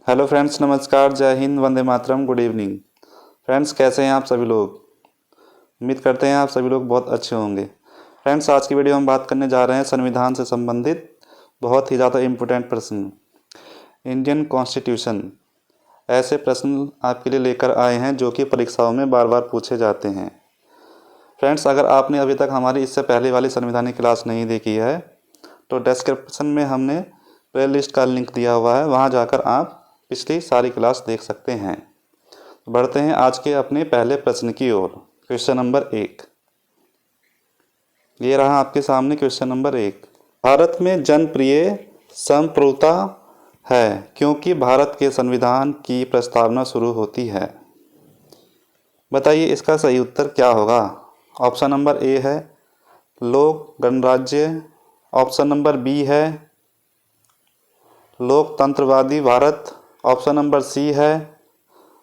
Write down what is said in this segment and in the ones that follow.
Hello friends, नमस्कार, जय Hind, Vande Mataram, good evening. Friends, कैसे हैं आप सभी लोग? उम्मीद करते हैं आप सभी लोग बहुत अच्छे होंगे। फ्रेंड्स, आज की वीडियो हम बात करने जा रहे हैं संविधान से संबंधित बहुत ही ज़्यादा इम्पोर्टेंट प्रश्न, इंडियन कॉन्स्टिट्यूशन। ऐसे प्रश्न आपके लिए लेकर आए हैं जो कि परीक्षाओं में बार बार पूछे जाते हैं। फ्रेंड्स, अगर आपने अभी तक हमारी इससे पहले वाली संविधानिक क्लास नहीं देखी है तो डिस्क्रिप्शन में हमने प्ले लिस्ट का लिंक दिया हुआ है, वहाँ जाकर आप पिछली सारी क्लास देख सकते हैं। बढ़ते हैं आज के अपने पहले प्रश्न की ओर। क्वेश्चन नंबर 1, ये रहा आपके सामने क्वेश्चन नंबर 1। भारत में जनप्रिय संप्रभुता है क्योंकि भारत के संविधान की प्रस्तावना शुरू होती है। बताइए इसका सही उत्तर क्या होगा। ऑप्शन नंबर ए है लोक गणराज्य, ऑप्शन नंबर बी है लोकतंत्रवादी भारत, ऑप्शन नंबर सी है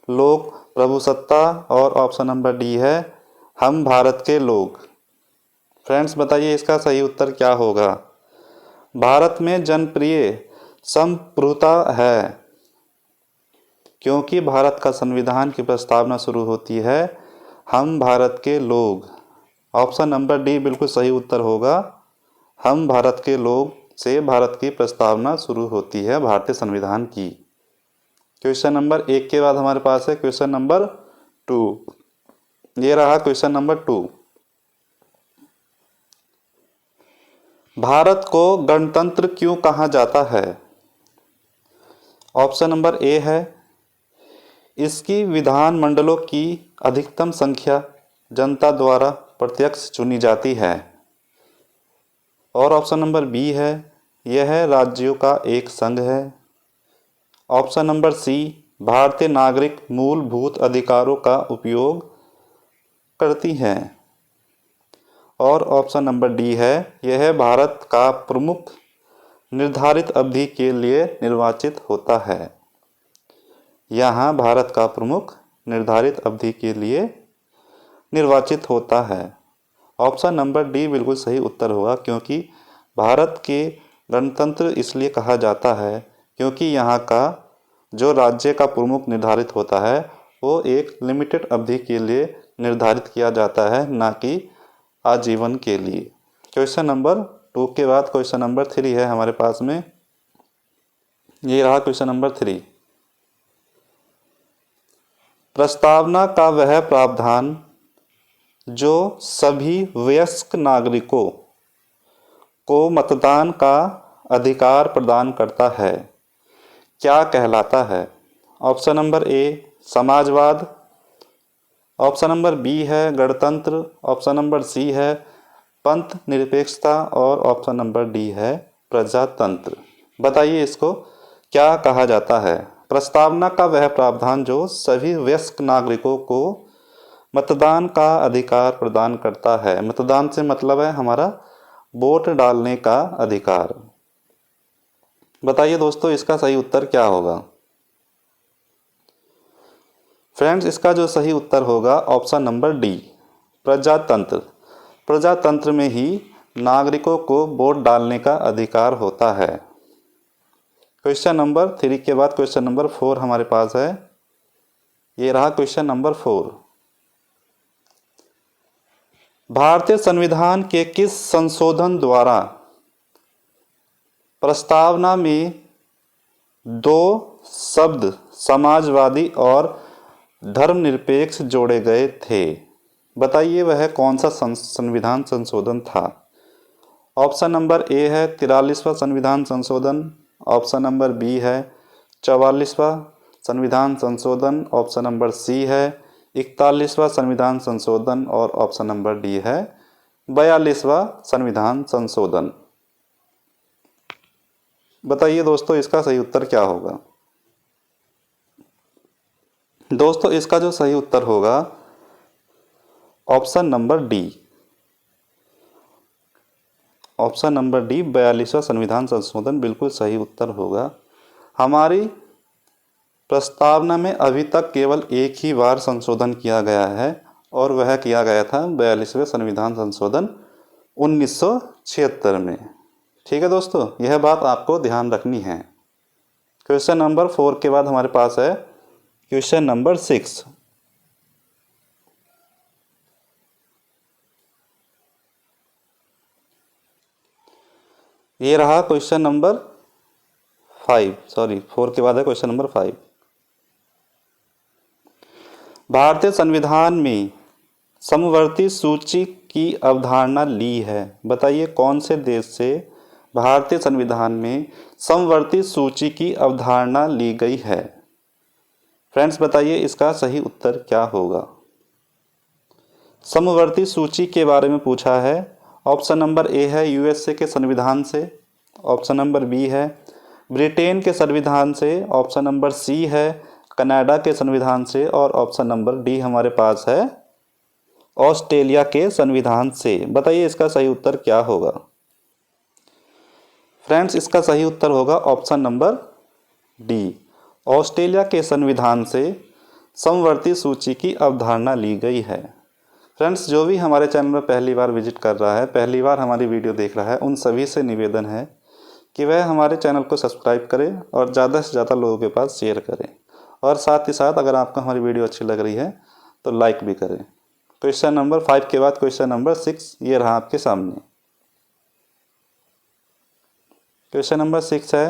लोक प्रभुसत्ता और ऑप्शन नंबर डी है हम भारत के लोग। फ्रेंड्स, बताइए इसका सही उत्तर क्या होगा। भारत में जनप्रिय संप्रभुता है क्योंकि भारत का संविधान की प्रस्तावना शुरू होती है हम भारत के लोग। ऑप्शन नंबर डी बिल्कुल सही उत्तर होगा। हम भारत के लोग से भारत की प्रस्तावना शुरू होती है भारतीय संविधान की। क्वेश्चन नंबर 1 के बाद हमारे पास है क्वेश्चन नंबर 2। ये रहा क्वेश्चन नंबर 2। भारत को गणतंत्र क्यों कहा जाता है। ऑप्शन नंबर ए है इसकी विधानमंडलों की अधिकतम संख्या जनता द्वारा प्रत्यक्ष चुनी जाती है, और ऑप्शन नंबर बी है यह राज्यों का एक संघ है। ऑप्शन नंबर सी भारतीय नागरिक मूलभूत अधिकारों का उपयोग करती हैं, और ऑप्शन नंबर डी है यह भारत का प्रमुख निर्धारित अवधि के लिए निर्वाचित होता है। यहाँ भारत का प्रमुख निर्धारित अवधि के लिए निर्वाचित होता है। ऑप्शन नंबर डी बिल्कुल सही उत्तर होगा, क्योंकि भारत के गणतंत्र इसलिए कहा जाता है क्योंकि यहाँ का जो राज्य का प्रमुख निर्धारित होता है वो एक लिमिटेड अवधि के लिए निर्धारित किया जाता है, ना कि आजीवन के लिए। क्वेश्चन नंबर 2 के बाद क्वेश्चन नंबर 3 है हमारे पास में। ये रहा क्वेश्चन नंबर 3। प्रस्तावना का वह प्रावधान जो सभी वयस्क नागरिकों को मतदान का अधिकार प्रदान करता है क्या कहलाता है। ऑप्शन नंबर ए समाजवाद, ऑप्शन नंबर बी है गणतंत्र, ऑप्शन नंबर सी है पंथ निरपेक्षता और ऑप्शन नंबर डी है प्रजातंत्र। बताइए इसको क्या कहा जाता है। प्रस्तावना का वह प्रावधान जो सभी वयस्क नागरिकों को मतदान का अधिकार प्रदान करता है। मतदान से मतलब है हमारा वोट डालने का अधिकार। बताइए दोस्तों इसका सही उत्तर क्या होगा। फ्रेंड्स, इसका जो सही उत्तर होगा ऑप्शन नंबर डी प्रजातंत्र। प्रजातंत्र में ही नागरिकों को वोट डालने का अधिकार होता है। क्वेश्चन नंबर 3 के बाद क्वेश्चन नंबर 4 हमारे पास है। ये रहा क्वेश्चन नंबर 4। भारतीय संविधान के किस संशोधन द्वारा प्रस्तावना में 2 शब्द समाजवादी और धर्मनिरपेक्ष जोड़े गए थे। बताइए वह कौन सा संविधान संशोधन था। ऑप्शन नंबर ए है 43वां संविधान संशोधन, ऑप्शन नंबर बी है 44वां संविधान संशोधन, ऑप्शन नंबर सी है 41वां संविधान संशोधन और ऑप्शन नंबर डी है 42वां संविधान संशोधन। बताइए दोस्तों इसका सही उत्तर क्या होगा। दोस्तों इसका जो सही उत्तर होगा option number D. Option number D 42वां संविधान संशोधन बिल्कुल सही उत्तर होगा। हमारी प्रस्तावना में अभी तक केवल एक ही बार संशोधन किया गया है और वह किया गया था 42वें संविधान संशोधन 1976 में। ठीक है दोस्तों, यह बात आपको ध्यान रखनी है। क्वेश्चन नंबर 4 के बाद हमारे पास है क्वेश्चन नंबर 6। ये रहा क्वेश्चन नंबर 5, सॉरी 4 के बाद है क्वेश्चन नंबर 5। भारतीय संविधान में समवर्ती सूची की अवधारणा ली है। बताइए कौन से देश से भारतीय संविधान में समवर्ती सूची की अवधारणा ली गई है। फ्रेंड्स बताइए इसका सही उत्तर क्या होगा। समवर्ती सूची के बारे में पूछा है। ऑप्शन नंबर ए है यूएसए के संविधान से, ऑप्शन नंबर बी है ब्रिटेन के संविधान से, ऑप्शन नंबर सी है कनाडा के संविधान से और ऑप्शन नंबर डी हमारे पास है ऑस्ट्रेलिया के संविधान से। बताइए इसका सही उत्तर क्या होगा। फ्रेंड्स इसका सही उत्तर होगा ऑप्शन नंबर डी, ऑस्ट्रेलिया के संविधान से समवर्ती सूची की अवधारणा ली गई है। फ्रेंड्स जो भी हमारे चैनल में पहली बार विजिट कर रहा है, पहली बार हमारी वीडियो देख रहा है, उन सभी से निवेदन है कि वह हमारे चैनल को सब्सक्राइब करें और ज़्यादा से ज़्यादा लोगों के पास शेयर करें, और साथ ही साथ अगर आपको हमारी वीडियो अच्छी लग रही है तो लाइक भी करें। क्वेश्चन नंबर 5 के बाद क्वेश्चन नंबर 6 ये रहा आपके सामने। क्वेश्चन नंबर 6 है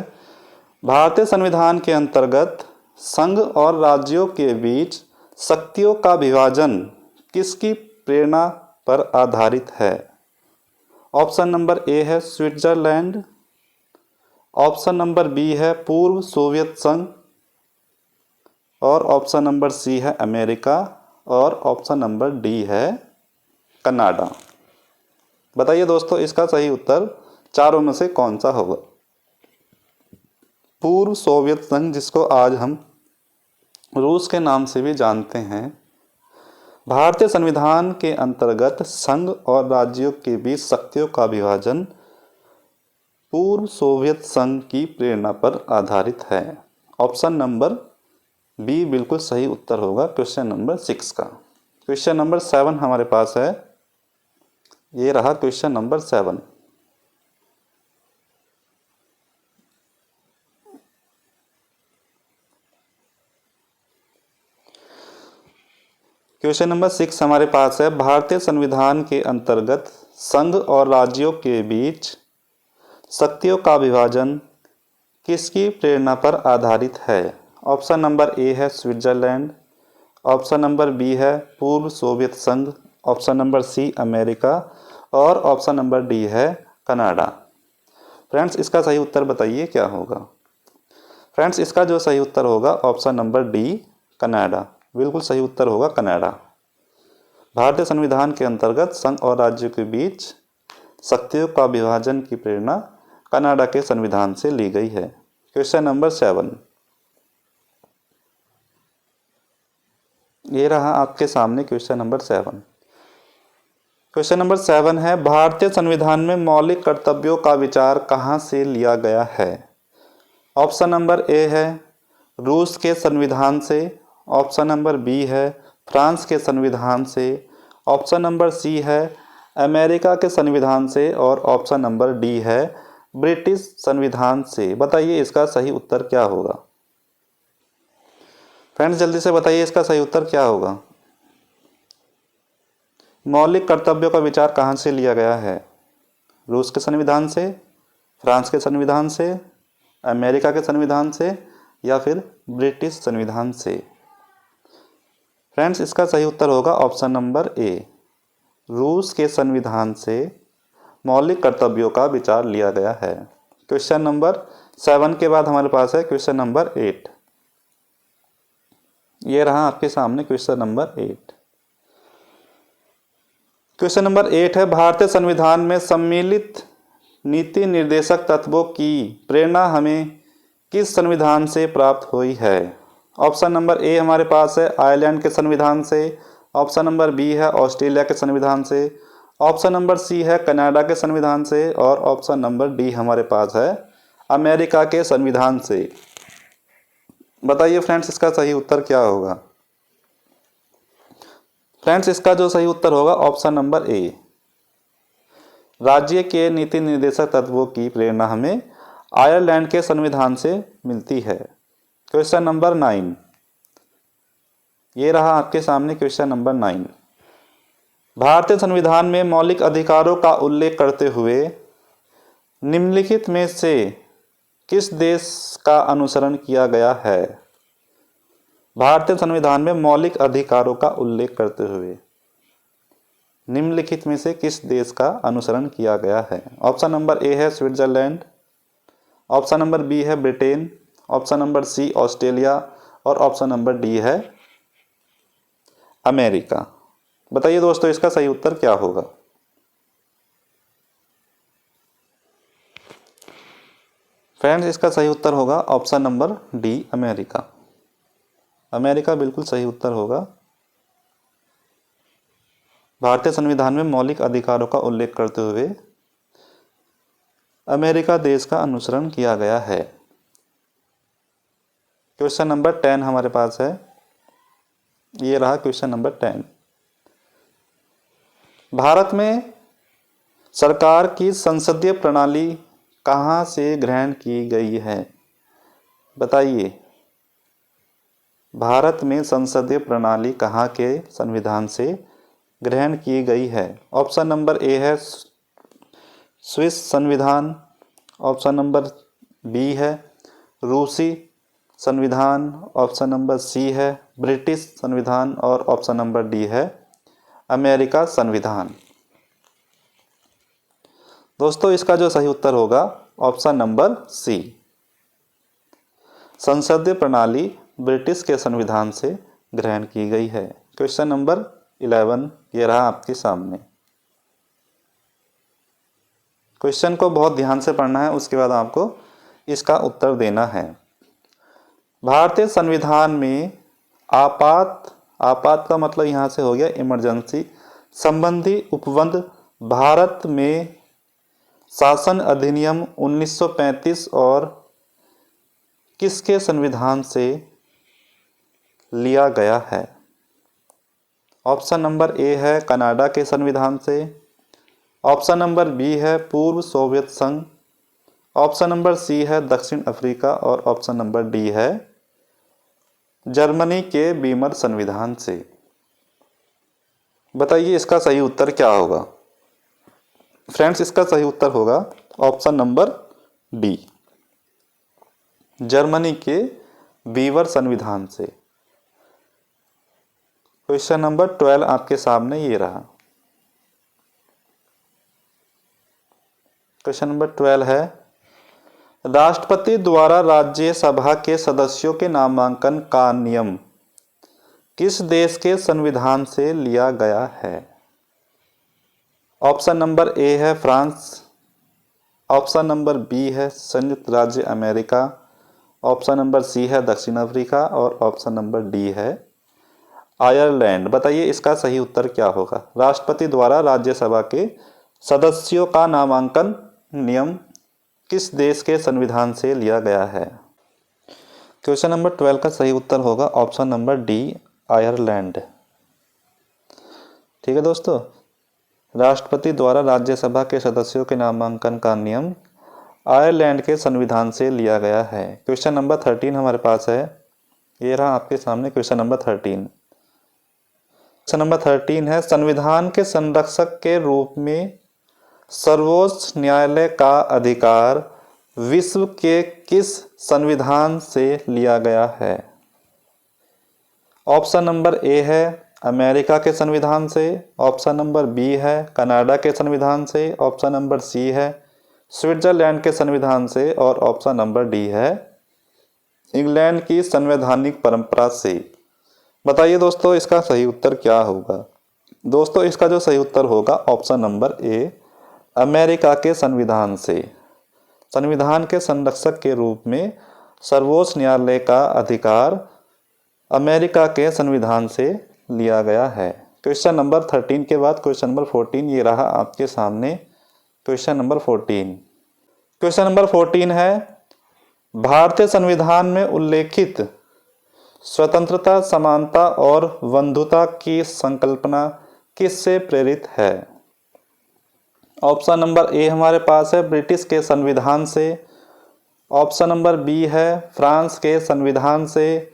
भारतीय संविधान के अंतर्गत संघ और राज्यों के बीच शक्तियों का विभाजन किसकी प्रेरणा पर आधारित है। ऑप्शन नंबर ए है स्विट्जरलैंड, ऑप्शन नंबर बी है पूर्व सोवियत संघ और ऑप्शन नंबर सी है अमेरिका और ऑप्शन नंबर डी है कनाडा। बताइए दोस्तों इसका सही उत्तर चारों में से कौन सा होगा। पूर्व सोवियत संघ, जिसको आज हम रूस के नाम से भी जानते हैं, भारतीय संविधान के अंतर्गत संघ और राज्यों के बीच शक्तियों का विभाजन पूर्व सोवियत संघ की प्रेरणा पर आधारित है। ऑप्शन नंबर बी बिल्कुल सही उत्तर होगा क्वेश्चन नंबर 6 का। क्वेश्चन नंबर 7 हमारे पास है। ये रहा क्वेश्चन नंबर 7। क्वेश्चन नंबर 6 हमारे पास है भारतीय संविधान के अंतर्गत संघ और राज्यों के बीच शक्तियों का विभाजन किसकी प्रेरणा पर आधारित है। ऑप्शन नंबर ए है स्विट्जरलैंड, ऑप्शन नंबर बी है पूर्व सोवियत संघ, ऑप्शन नंबर सी अमेरिका और ऑप्शन नंबर डी है कनाडा। फ्रेंड्स इसका सही उत्तर बताइए क्या होगा। फ्रेंड्स इसका जो सही उत्तर होगा ऑप्शन नंबर डी कनाडा, बिल्कुल सही उत्तर होगा कनाडा। भारतीय संविधान के अंतर्गत संघ और राज्यों के बीच शक्तियों का विभाजन की प्रेरणा कनाडा के संविधान से ली गई है। क्वेश्चन नंबर 7 ये रहा आपके सामने क्वेश्चन नंबर 7। क्वेश्चन नंबर 7 है भारतीय संविधान में मौलिक कर्तव्यों का विचार कहाँ से लिया गया है। ऑप्शन नंबर ए है रूस के संविधान से, ऑप्शन नंबर बी है फ्रांस के संविधान से, ऑप्शन नंबर सी है अमेरिका के संविधान से और ऑप्शन नंबर डी है ब्रिटिश संविधान से। बताइए इसका सही उत्तर क्या होगा। फ्रेंड्स जल्दी से बताइए इसका सही उत्तर क्या होगा। मौलिक कर्तव्यों का विचार कहाँ से लिया गया है। रूस के संविधान से, फ्रांस के संविधान से, अमेरिका के संविधान से या फिर ब्रिटिश संविधान से। फ्रेंड्स इसका सही उत्तर होगा ऑप्शन नंबर ए, रूस के संविधान से मौलिक कर्तव्यों का विचार लिया गया है। क्वेश्चन नंबर 7 के बाद हमारे पास है क्वेश्चन नंबर 8। ये रहा आपके सामने क्वेश्चन नंबर 8। क्वेश्चन नंबर 8 है भारतीय संविधान में सम्मिलित नीति निर्देशक तत्वों की प्रेरणा हमें किस संविधान से प्राप्त हुई है। ऑप्शन नंबर ए हमारे पास है आयरलैंड के संविधान से, ऑप्शन नंबर बी है ऑस्ट्रेलिया के संविधान से, ऑप्शन नंबर सी है कनाडा के संविधान से और ऑप्शन नंबर डी हमारे पास है अमेरिका के संविधान से। बताइए फ्रेंड्स इसका सही उत्तर क्या होगा। फ्रेंड्स इसका जो सही उत्तर होगा ऑप्शन नंबर ए, राज्य के नीति निर्देशक तत्वों की प्रेरणा हमें आयरलैंड के संविधान से मिलती है? क्वेश्चन नंबर 9, ये रहा आपके सामने क्वेश्चन नंबर 9। भारतीय संविधान में मौलिक अधिकारों का उल्लेख करते हुए निम्नलिखित में से किस देश का अनुसरण किया गया है? भारतीय संविधान में मौलिक अधिकारों का उल्लेख करते हुए निम्नलिखित में से किस देश का अनुसरण किया गया है? ऑप्शन नंबर ए है स्विट्जरलैंड, ऑप्शन नंबर बी है Britain, option number C Australia और ऑप्शन नंबर डी है अमेरिका। बताइए दोस्तों इसका सही उत्तर क्या होगा? फ्रेंड्स इसका सही उत्तर होगा option number D America. America बिल्कुल सही उत्तर होगा। भारतीय संविधान में मौलिक अधिकारों का उल्लेख करते हुए अमेरिका देश का अनुसरण किया गया है। क्वेश्चन नंबर 10 हमारे पास है, ये रहा क्वेश्चन नंबर 10। भारत में सरकार की संसदीय प्रणाली कहाँ से ग्रहण की गई है? बताइए भारत में संसदीय प्रणाली कहाँ के संविधान से ग्रहण की गई है? ऑप्शन नंबर ए है स्विस संविधान, ऑप्शन नंबर बी है रूसी संविधान, ऑप्शन नंबर सी है ब्रिटिश संविधान और ऑप्शन नंबर डी है अमेरिका संविधान। दोस्तों इसका जो सही उत्तर होगा ऑप्शन नंबर सी, संसदीय प्रणाली ब्रिटिश के संविधान से ग्रहण की गई है। क्वेश्चन नंबर 11 ये रहा आपके सामने। क्वेश्चन को बहुत ध्यान से पढ़ना है, उसके बाद आपको इसका उत्तर देना है। भारतीय संविधान में आपात का मतलब यहाँ से हो गया इमरजेंसी संबंधी उपबंध भारत में शासन अधिनियम 1935 और किसके संविधान से लिया गया है? ऑप्शन नंबर ए है कनाडा के संविधान से, ऑप्शन नंबर बी है पूर्व सोवियत संघ, ऑप्शन नंबर सी है दक्षिण अफ्रीका और ऑप्शन नंबर डी है जर्मनी के बीमर संविधान से। बताइए इसका सही उत्तर क्या होगा? फ्रेंड्स इसका सही उत्तर होगा ऑप्शन नंबर डी, जर्मनी के बीमर संविधान से। क्वेश्चन नंबर 12 आपके सामने ये रहा। क्वेश्चन नंबर 12 है राष्ट्रपति द्वारा राज्यसभा के सदस्यों के नामांकन का नियम किस देश के संविधान से लिया गया है? ऑप्शन नंबर ए है फ्रांस, ऑप्शन नंबर बी है संयुक्त राज्य अमेरिका, ऑप्शन नंबर सी है दक्षिण अफ्रीका और ऑप्शन नंबर डी है आयरलैंड। बताइए इसका सही उत्तर क्या होगा? राष्ट्रपति द्वारा राज्यसभा के सदस्यों का नामांकन नियम किस देश के संविधान से लिया गया है? क्वेश्चन नंबर 12 का सही उत्तर होगा ऑप्शन नंबर डी आयरलैंड। ठीक है दोस्तों, राष्ट्रपति द्वारा राज्यसभा के सदस्यों के नामांकन का नियम आयरलैंड के संविधान से लिया गया है। क्वेश्चन नंबर 13 हमारे पास है, ये रहा आपके सामने क्वेश्चन नंबर 13। क्वेश्चन नंबर 13 है संविधान के संरक्षक के रूप में सर्वोच्च न्यायालय का अधिकार विश्व के किस संविधान से लिया गया है? ऑप्शन नंबर ए है अमेरिका के संविधान से, ऑप्शन नंबर बी है कनाडा के संविधान से, ऑप्शन नंबर सी है स्विट्जरलैंड के संविधान से और ऑप्शन नंबर डी है इंग्लैंड की संवैधानिक परंपरा से। बताइए दोस्तों इसका सही उत्तर क्या होगा? दोस्तों इसका जो सही उत्तर होगा ऑप्शन नंबर ए अमेरिका के संविधान से। संविधान के संरक्षक के रूप में सर्वोच्च न्यायालय का अधिकार अमेरिका के संविधान से लिया गया है। क्वेश्चन नंबर 13 के बाद क्वेश्चन नंबर 14 ये रहा आपके सामने क्वेश्चन नंबर 14। क्वेश्चन नंबर 14 है भारतीय संविधान में उल्लेखित स्वतंत्रता, समानता और बंधुता की संकल्पना किससे प्रेरित है? ऑप्शन नंबर ए हमारे पास है ब्रिटिश के संविधान से, ऑप्शन नंबर बी है फ्रांस के संविधान से,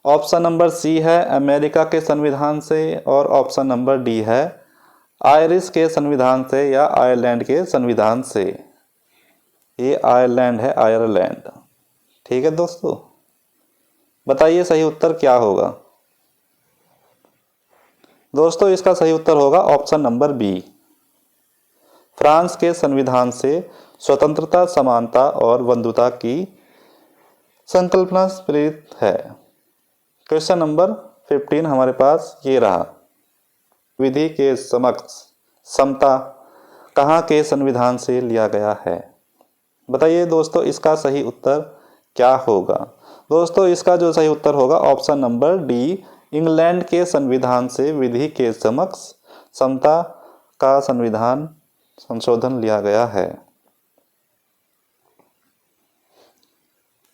ऑप्शन नंबर सी है अमेरिका के संविधान से, और ऑप्शन नंबर डी है आयरिश के संविधान से या आयरलैंड के संविधान से। ये आयरलैंड है, आयरलैंड। ठीक है दोस्तों, बताइए सही उत्तर क्या होगा। दोस्तों इसका सही उत्तर होगा ऑप्शन नंबर बी, फ्रांस के संविधान से स्वतंत्रता, समानता और बंधुता की संकल्पना प्रेरित है। क्वेश्चन नंबर 15 हमारे पास ये रहा, विधि के समक्ष समता कहाँ के संविधान से लिया गया है। बताइए दोस्तों इसका सही उत्तर क्या होगा। दोस्तों इसका जो सही उत्तर होगा ऑप्शन नंबर डी, इंग्लैंड के संविधान से विधि के समक्ष समता का संविधान संशोधन लिया गया है।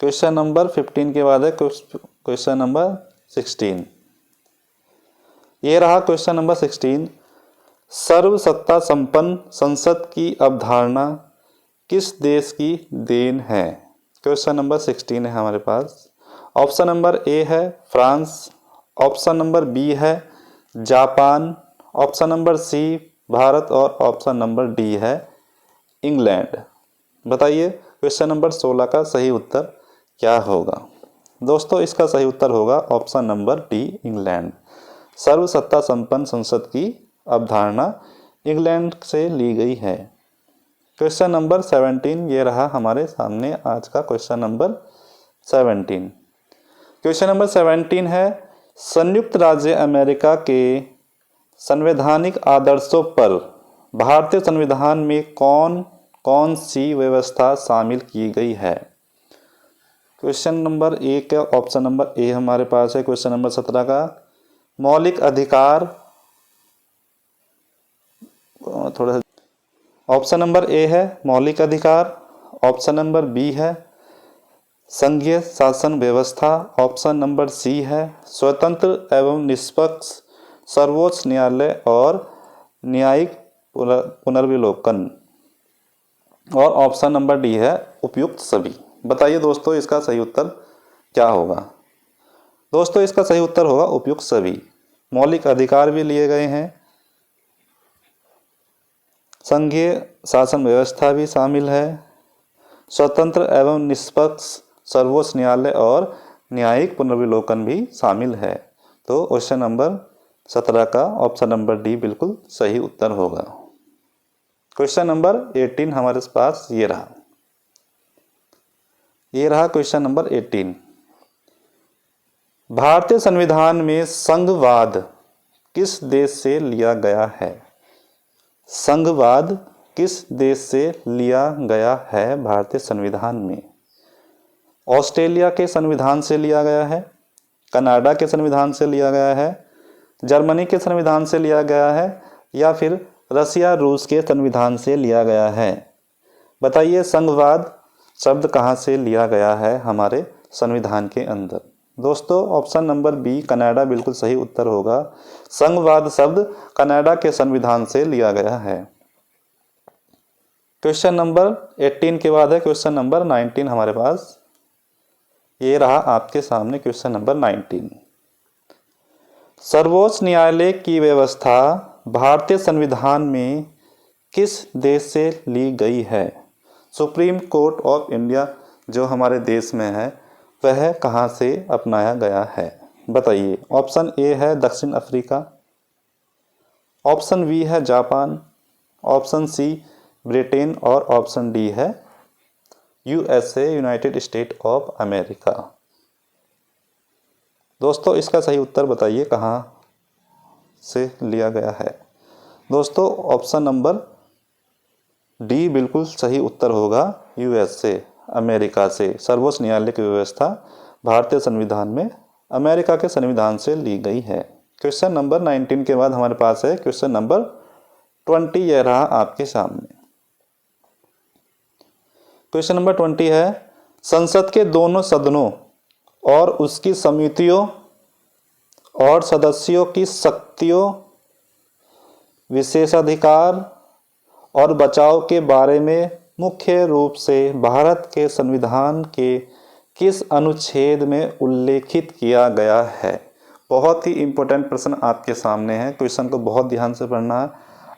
क्वेश्चन नंबर 15 के बाद है क्वेश्चन नंबर 16। ये रहा क्वेश्चन नंबर 16, सर्वसत्ता संपन्न संसद की अवधारणा किस देश की देन है। क्वेश्चन नंबर 16 है हमारे पास। ऑप्शन नंबर ए है फ्रांस, ऑप्शन नंबर बी है Japan, option number C Bharat और ऑप्शन नंबर डी है इंग्लैंड। बताइए क्वेश्चन नंबर 16 का सही उत्तर क्या होगा। दोस्तों इसका सही उत्तर होगा ऑप्शन नंबर डी, इंग्लैंड। सर्वसत्ता संपन्न संसद की अवधारणा इंग्लैंड से ली गई है। क्वेश्चन नंबर 17 ये रहा हमारे सामने आज का क्वेश्चन नंबर 17। क्वेश्चन नंबर 17 है, संयुक्त राज्य अमेरिका के संवैधानिक आदर्शों पर भारतीय संविधान में कौन कौन सी व्यवस्था शामिल की गई है। क्वेश्चन नंबर ए का ऑप्शन नंबर ए हमारे पास है क्वेश्चन नंबर 17 का, मौलिक अधिकार, थोड़ा ऑप्शन नंबर ए है मौलिक अधिकार, ऑप्शन नंबर बी है संघीय शासन व्यवस्था, ऑप्शन नंबर सी है स्वतंत्र एवं निष्पक्ष सर्वोच्च न्यायालय और न्यायिक पुनर्विलोकन, और ऑप्शन नंबर डी है उपयुक्त सभी। बताइए दोस्तों इसका सही उत्तर क्या होगा। दोस्तों इसका सही उत्तर होगा उपयुक्त सभी। मौलिक अधिकार भी लिए गए हैं, संघीय शासन व्यवस्था भी शामिल है, स्वतंत्र एवं निष्पक्ष सर्वोच्च न्यायालय और न्यायिक पुनर्विलोकन भी शामिल है। तो क्वेश्चन नंबर 17 का ऑप्शन नंबर डी बिल्कुल सही उत्तर होगा। क्वेश्चन नंबर 18 हमारे पास ये रहा क्वेश्चन नंबर 18, भारतीय संविधान में संघवाद किस देश से लिया गया है। संघवाद किस देश से लिया गया है भारतीय संविधान में। ऑस्ट्रेलिया के संविधान से लिया गया है, कनाडा के संविधान से लिया गया है, जर्मनी के संविधान से लिया गया है, या फिर रसिया रूस के संविधान से लिया गया है। बताइए संघवाद शब्द कहाँ से लिया गया है हमारे संविधान के अंदर। दोस्तों ऑप्शन नंबर बी कनाडा बिल्कुल सही उत्तर होगा। संघवाद शब्द कनाडा के संविधान से लिया गया है। क्वेश्चन नंबर 18 के बाद है क्वेश्चन नंबर 19 हमारे पास। ये रहा आपके सामने क्वेश्चन नंबर 19, सर्वोच्च न्यायालय की व्यवस्था भारतीय संविधान में किस देश से ली गई है। सुप्रीम कोर्ट ऑफ इंडिया जो हमारे देश में है वह कहाँ से अपनाया गया है। बताइए ऑप्शन ए है दक्षिण अफ्रीका, ऑप्शन बी है जापान, ऑप्शन सी ब्रिटेन और ऑप्शन डी है USA United state of America. दोस्तों इसका सही उत्तर बताइए कहाँ से लिया गया है। दोस्तों ऑप्शन नंबर डी बिल्कुल सही उत्तर होगा, यूएसए अमेरिका से। सर्वोच्च न्यायालय की व्यवस्था भारतीय संविधान में अमेरिका के संविधान से ली गई है। क्वेश्चन नंबर 19 के बाद हमारे पास है क्वेश्चन नंबर 20, यह रहा आपके सामने। क्वेश्चन नंबर 20 है, संसद के दोनों सदनों और उसकी समितियों और सदस्यों की शक्तियों, विशेषाधिकार और बचाव के बारे में मुख्य रूप से भारत के संविधान के किस अनुच्छेद में उल्लेखित किया गया है? बहुत ही इम्पोर्टेंट प्रश्न आपके सामने है। क्वेश्चन को बहुत ध्यान से पढ़ना है।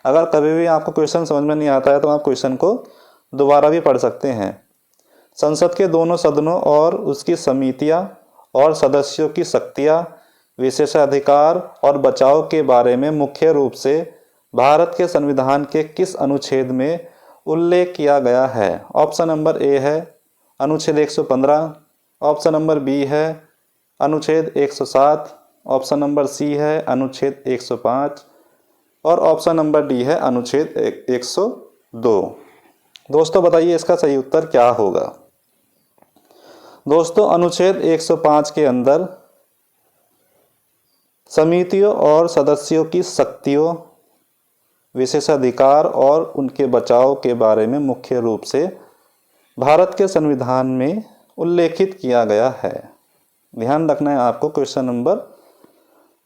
अगर कभी भी आपको क्वेश्चन समझ में नहीं आता है तो आप क्वेश्चन को दोबारा भी पढ़ सकते हैं। संसद के दोनों सदनों और उसकी समितियां और सदस्यों की शक्तियां, विशेषाधिकार और बचाव के बारे में मुख्य रूप से भारत के संविधान के किस अनुच्छेद में उल्लेख किया गया है? ऑप्शन नंबर ए है अनुच्छेद 115, ऑप्शन नंबर बी है अनुच्छेद 107, ऑप्शन नंबर सी है अनुच्छेद 105 और ऑप्शन नंबर डी है अनुच्छेद 102। दोस्तों बताइए इसका सही उत्तर क्या होगा? दोस्तों अनुच्छेद 105 के अंदर समितियों और सदस्यों की शक्तियों, विशेषाधिकार और उनके बचाव के बारे में मुख्य रूप से भारत के संविधान में उल्लेखित किया गया है। ध्यान रखना है आपको, क्वेश्चन नंबर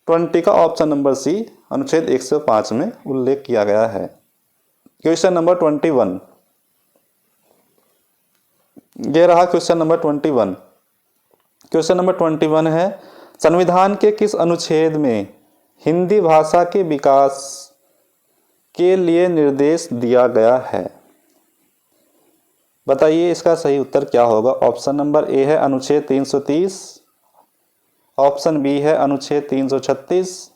20 का ऑप्शन नंबर सी अनुच्छेद 105 में उल्लेख किया गया है। क्वेश्चन नंबर 21, ये रहा क्वेश्चन नंबर 21। क्वेश्चन नंबर 21 है, संविधान के किस अनुच्छेद में हिंदी भाषा के विकास के लिए निर्देश दिया गया है? बताइए इसका सही उत्तर क्या होगा? ऑप्शन नंबर ए है अनुच्छेद 330, ऑप्शन बी है अनुच्छेद 336,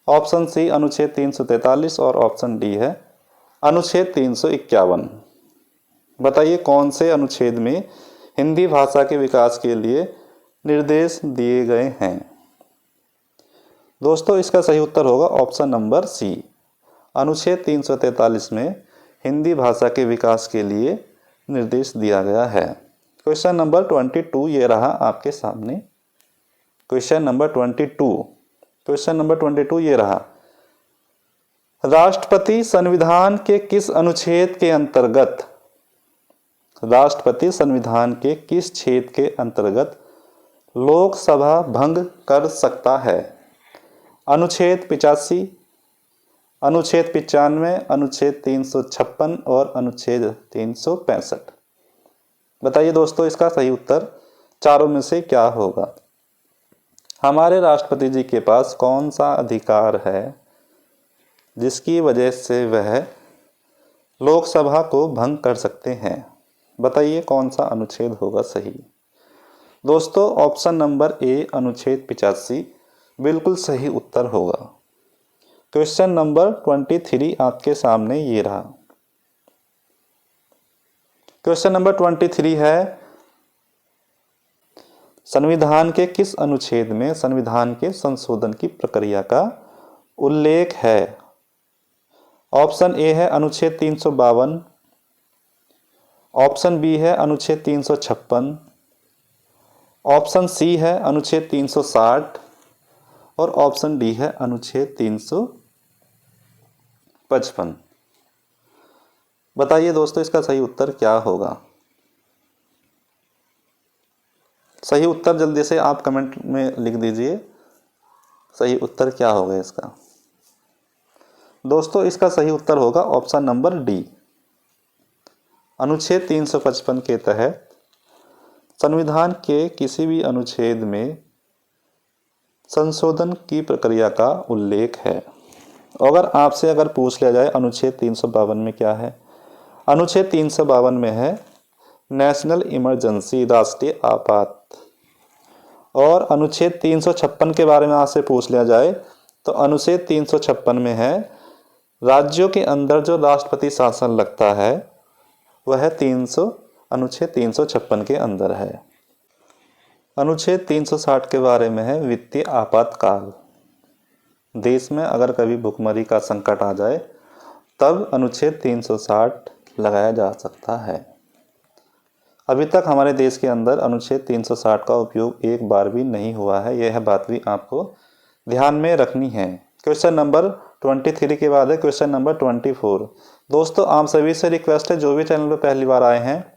ऑप्शन सी अनुच्छेद 343 और ऑप्शन डी है अनुच्छेद 351। बताइए कौन से अनुच्छेद में हिंदी भाषा के विकास के लिए निर्देश दिए गए हैं? दोस्तों इसका सही उत्तर होगा ऑप्शन नंबर सी, अनुच्छेद 343 में हिंदी भाषा के विकास के लिए निर्देश दिया गया है। क्वेश्चन नंबर 22 ये रहा आपके सामने। क्वेश्चन नंबर 22 ये रहा, राष्ट्रपति संविधान के किस अनुच्छेद के अंतर्गत, राष्ट्रपति संविधान के किस छेद के अंतर्गत लोकसभा भंग कर सकता है? अनुच्छेद 85, अनुच्छेद 95, अनुच्छेद 356 और अनुच्छेद 365। बताइए दोस्तों इसका सही उत्तर चारों में से क्या होगा? हमारे राष्ट्रपति जी के पास कौन सा अधिकार है जिसकी वजह से वह लोकसभा को भंग कर सकते हैं? बताइए कौन सा अनुच्छेद होगा सही? दोस्तों ऑप्शन नंबर ए अनुच्छेद 85 बिल्कुल सही उत्तर होगा। क्वेश्चन नंबर 23 आपके सामने ये रहा। क्वेश्चन नंबर 23 है, संविधान के किस अनुच्छेद में संविधान के संशोधन की प्रक्रिया का उल्लेख है? ऑप्शन ए है अनुच्छेद 352, ऑप्शन बी है अनुच्छेद 356, ऑप्शन सी है अनुच्छेद 360 और ऑप्शन डी है अनुच्छेद 355। बताइए दोस्तों इसका सही उत्तर क्या होगा? सही उत्तर जल्दी से आप कमेंट में लिख दीजिए, सही उत्तर क्या होगा इसका? दोस्तों इसका सही उत्तर होगा ऑप्शन नंबर डी, अनुच्छेद 355 के तहत संविधान के किसी भी अनुच्छेद में संशोधन की प्रक्रिया का उल्लेख है। अगर आपसे पूछ लिया जाए अनुच्छेद 352 में क्या है, अनुच्छेद 352 में है नेशनल इमरजेंसी, राष्ट्रीय आपात। और अनुच्छेद 356 के बारे में आपसे पूछ लिया जाए तो अनुच्छेद 356 में है राज्यों के अंदर जो राष्ट्रपति शासन लगता है वह अनुच्छेद 356 के अंदर है। अनुच्छेद 360 के बारे में है वित्तीय आपातकाल। देश में अगर कभी भुखमरी का संकट आ जाए तब अनुच्छेद 360 लगाया जा सकता है। अभी तक हमारे देश के अंदर अनुच्छेद 360 का उपयोग एक बार भी नहीं हुआ है, यह बात भी आपको ध्यान में रखनी है। क्वेश्चन नंबर 23 के बाद है क्वेश्चन नंबर 24। दोस्तों आप सभी से रिक्वेस्ट है, जो भी चैनल पर पहली बार आए हैं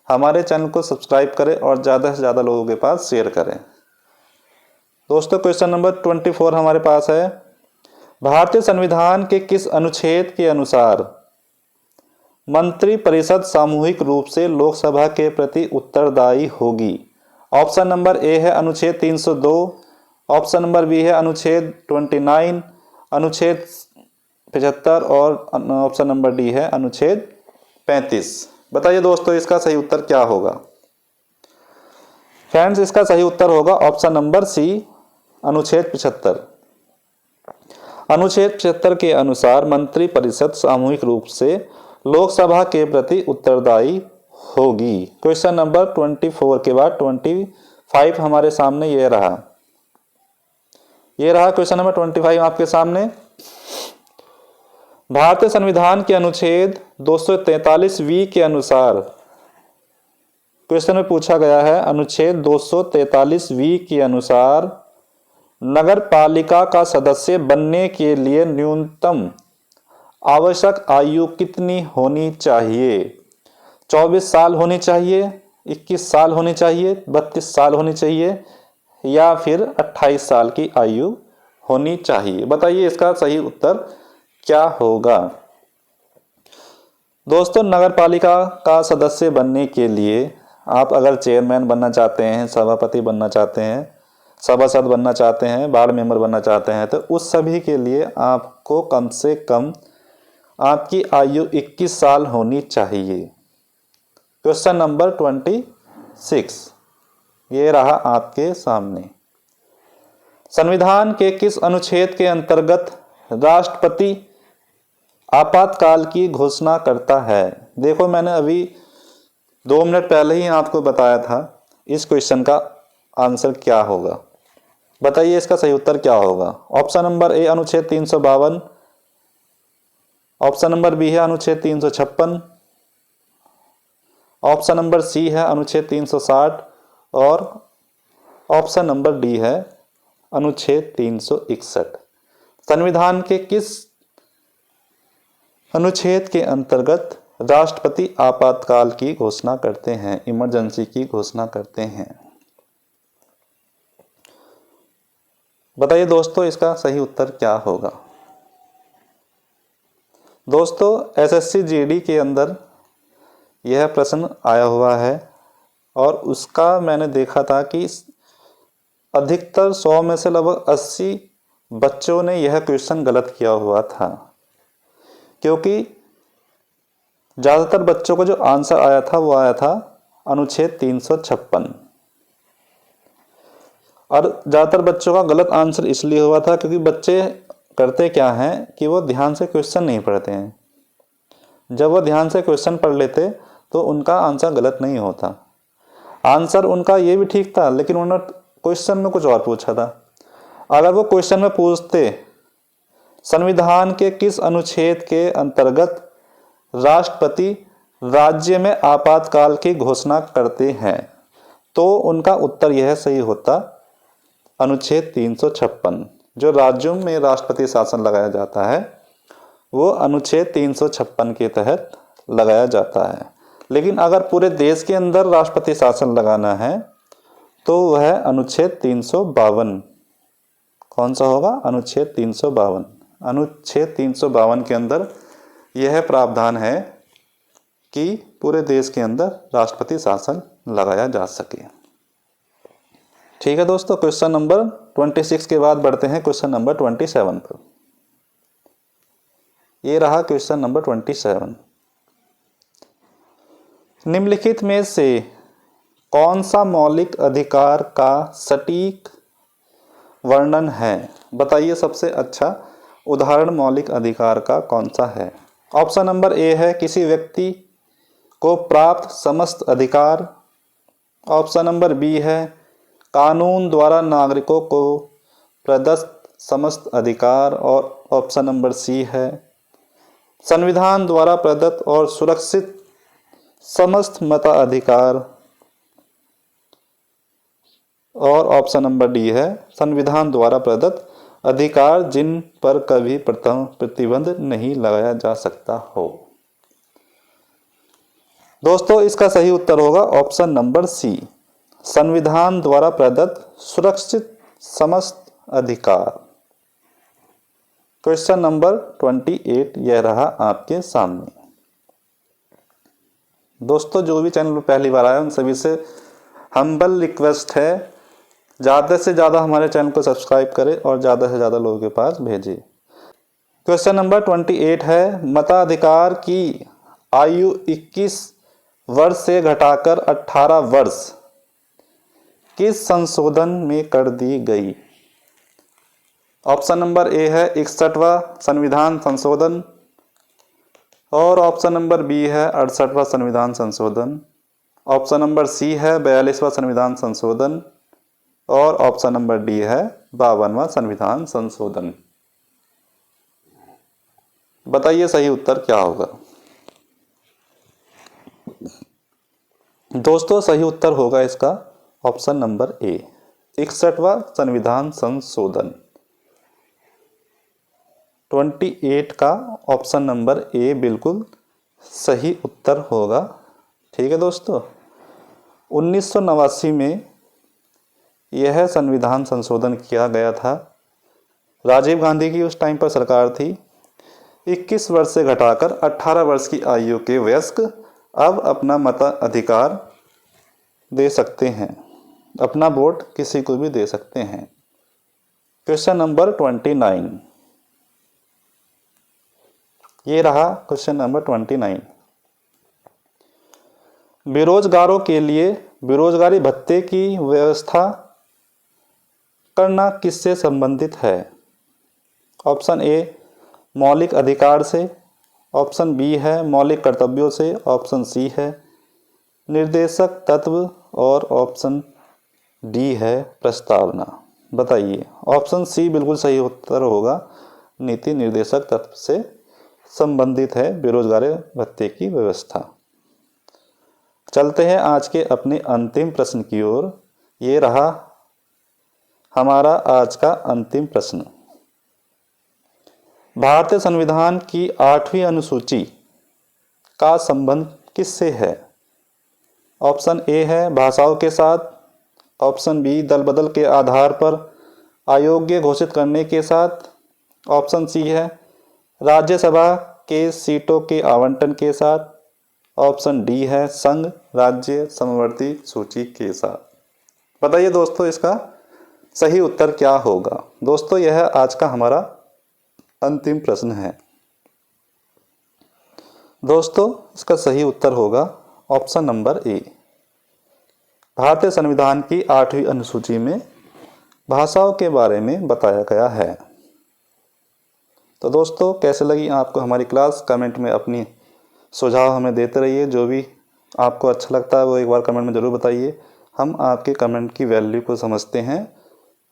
हमारे चैनल को सब्सक्राइब करें और ज़्यादा से ज़्यादा लोगों के पास शेयर करें। दोस्तों क्वेश्चन नंबर 24 हमारे पास है, भारतीय संविधान के किस अनुच्छेद के अनुसार मंत्रिपरिषद सामूहिक रूप से लोकसभा के प्रति उत्तरदायी होगी? ऑप्शन नंबर ए है अनुच्छेद 302, ऑप्शन नंबर बी है अनुच्छेद 29, अनुच्छेद 75 और ऑप्शन नंबर डी है अनुच्छेद 35। बताइए दोस्तों इसका सही उत्तर क्या होगा? फ्रेंड्स, इसका सही उत्तर होगा ऑप्शन नंबर सी, अनुच्छेद 75। अनुच्छेद 75 के अनुसार मंत्रिपरिषद सामूहिक रूप से लोकसभा के प्रति उत्तरदायी होगी। क्वेश्चन नंबर 24 के बाद 25 हमारे सामने ये रहा क्वेश्चन नंबर 25 आपके सामने। भारतीय संविधान के अनुच्छेद 243 के अनुसार क्वेश्चन में पूछा गया है, अनुच्छेद 243 के अनुसार नगर पालिका का सदस्य बनने के लिए न्यूनतम आवश्यक आयु कितनी होनी चाहिए? 24 साल होनी चाहिए, 21 साल होनी चाहिए, 32 साल होनी चाहिए या फिर 28 साल की आयु होनी चाहिए? बताइए इसका सही उत्तर क्या होगा? दोस्तों, नगर पालिका का सदस्य बनने के लिए आप अगर चेयरमैन बनना चाहते हैं, सभापति बनना चाहते हैं, सभासद बनना चाहते हैं, वार्ड मेंबर बनना चाहते हैं, तो उस सभी के लिए आपको कम से कम आपकी आयु 21 साल होनी चाहिए। क्वेश्चन नंबर 26 ये रहा आपके सामने। संविधान के किस अनुच्छेद के अंतर्गत राष्ट्रपति आपातकाल की घोषणा करता है? देखो, मैंने अभी 2 मिनट पहले ही आपको बताया था इस क्वेश्चन का आंसर क्या होगा। बताइए इसका सही उत्तर क्या होगा? ऑप्शन नंबर ए अनुच्छेद 352, ऑप्शन नंबर बी है अनुच्छेद 356, ऑप्शन नंबर सी है अनुच्छेद 360 और ऑप्शन नंबर डी है अनुच्छेद 361। संविधान के किस अनुच्छेद के अंतर्गत राष्ट्रपति आपातकाल की घोषणा करते हैं, इमरजेंसी की घोषणा करते हैं? बताइए दोस्तों इसका सही उत्तर क्या होगा? दोस्तों, एसएससी जीडी के अंदर यह प्रश्न आया हुआ है और उसका मैंने देखा था कि अधिकतर 100 में से लगभग 80 बच्चों ने यह क्वेश्चन गलत किया हुआ था, क्योंकि ज़्यादातर बच्चों को जो आंसर आया था वो आया था अनुच्छेद 356 और ज़्यादातर बच्चों का गलत आंसर इसलिए हुआ था क्योंकि बच्चे करते क्या हैं कि वो ध्यान से क्वेश्चन नहीं पढ़ते हैं। जब वो ध्यान से क्वेश्चन पढ़ लेते तो उनका आंसर गलत नहीं होता। आंसर उनका ये भी ठीक था, लेकिन उन्होंने क्वेश्चन में कुछ और पूछा था। अगर वो क्वेश्चन में पूछते संविधान के किस अनुच्छेद के अंतर्गत राष्ट्रपति राज्य में आपातकाल की घोषणा करते हैं, तो उनका उत्तर यह सही होता अनुच्छेद 356। जो राज्यों में राष्ट्रपति शासन लगाया जाता है वो अनुच्छेद 356 के तहत लगाया जाता है। लेकिन अगर पूरे देश के अंदर राष्ट्रपति शासन लगाना है तो वह अनुच्छेद 352। कौन सा होगा? अनुच्छेद 352। अनुच्छेद 352 के अंदर यह प्रावधान है कि पूरे देश के अंदर राष्ट्रपति शासन लगाया जा सके। ठीक है दोस्तों, क्वेश्चन नंबर 26 के बाद बढ़ते हैं क्वेश्चन नंबर 27 पर। ये रहा क्वेश्चन नंबर 27। निम्नलिखित में से कौन सा मौलिक अधिकार का सटीक वर्णन है? बताइए सबसे अच्छा उदाहरण मौलिक अधिकार का कौन सा है? ऑप्शन नंबर ए है किसी व्यक्ति को प्राप्त समस्त अधिकार, ऑप्शन नंबर बी है कानून द्वारा नागरिकों को प्रदत्त समस्त अधिकार और ऑप्शन नंबर सी है संविधान द्वारा प्रदत्त और सुरक्षित समस्त मताधिकार और ऑप्शन नंबर डी है संविधान द्वारा प्रदत्त अधिकार जिन पर कभी प्रतिबंध नहीं लगाया जा सकता हो। दोस्तों इसका सही उत्तर होगा ऑप्शन नंबर सी, संविधान द्वारा प्रदत्त सुरक्षित समस्त अधिकार। क्वेश्चन नंबर 28 यह रहा आपके सामने। दोस्तों जो भी चैनल पर पहली बार आए उन सभी से हम्बल रिक्वेस्ट है, ज़्यादा से ज़्यादा हमारे चैनल को सब्सक्राइब करें और ज़्यादा से ज़्यादा लोगों के पास भेजिए। क्वेश्चन नंबर 28 है, मताधिकार की आयु 21 वर्ष से घटाकर 18 वर्ष किस संशोधन में कर दी गई? ऑप्शन नंबर ए है 61वां संविधान संशोधन, और ऑप्शन नंबर बी है 68वां संविधान संशोधन, ऑप्शन नंबर सी है 42वां संविधान संशोधन, और ऑप्शन नंबर डी है 52वां संविधान संशोधन। बताइए सही उत्तर क्या होगा? दोस्तों सही उत्तर होगा इसका ऑप्शन नंबर ए, 61वां संविधान संशोधन। 28 का ऑप्शन नंबर ए बिल्कुल सही उत्तर होगा। ठीक है दोस्तों, 1989 में यह संविधान संशोधन किया गया था। राजीव गांधी की उस टाइम पर सरकार थी। 21 वर्ष से घटाकर 18 वर्ष की आयु के वयस्क अब अपना मताधिकार दे सकते हैं, अपना वोट किसी को भी दे सकते हैं। क्वेश्चन नंबर 29, ये रहा क्वेश्चन नंबर 29। बेरोजगारों के लिए बेरोजगारी भत्ते की व्यवस्था करना किससे संबंधित है? ऑप्शन ए मौलिक अधिकार से, ऑप्शन बी है मौलिक कर्तव्यों से, ऑप्शन सी है निर्देशक तत्व, और ऑप्शन डी है प्रस्तावना। बताइए, ऑप्शन सी बिल्कुल सही उत्तर होगा, नीति निर्देशक तत्व से संबंधित है बेरोजगारी भत्ते की व्यवस्था। चलते हैं आज के अपने अंतिम प्रश्न की ओर। ये रहा हमारा आज का अंतिम प्रश्न। भारतीय संविधान की 8वीं अनुसूची का संबंध किससे है? ऑप्शन ए है भाषाओं के साथ, ऑप्शन बी दल बदल के आधार पर अयोग्य घोषित करने के साथ, ऑप्शन सी है राज्यसभा के सीटों के आवंटन के साथ, ऑप्शन डी है संघ राज्य समवर्ती सूची के साथ। बताइए दोस्तों इसका सही उत्तर क्या होगा? दोस्तों यह आज का हमारा अंतिम प्रश्न है। दोस्तों इसका सही उत्तर होगा ऑप्शन नंबर ए। भारतीय संविधान की 8वीं अनुसूची में भाषाओं के बारे में बताया गया है। तो दोस्तों कैसे लगी आपको हमारी क्लास? कमेंट में अपनी सुझाव हमें देते रहिए। जो भी आपको अच्छा लगता है वो एक बार कमेंट में ज़रूर बताइए। हम आपके कमेंट की वैल्यू को समझते हैं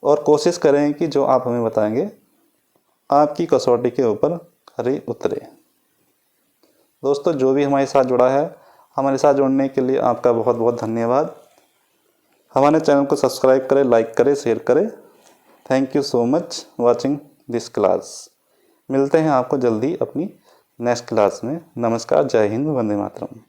और कोशिश करें कि जो आप हमें बताएंगे आपकी कसौटी के ऊपर खरी उतरे। दोस्तों जो भी हमारे साथ जुड़ा है, हमारे साथ जुड़ने के लिए आपका बहुत बहुत धन्यवाद। हमारे चैनल को सब्सक्राइब करें, लाइक करें, शेयर करें। Thank you so much watching this class. मिलते हैं आपको जल्दी अपनी नेक्स्ट क्लास में। नमस्कार, जय हिंद, वंदे मातरम।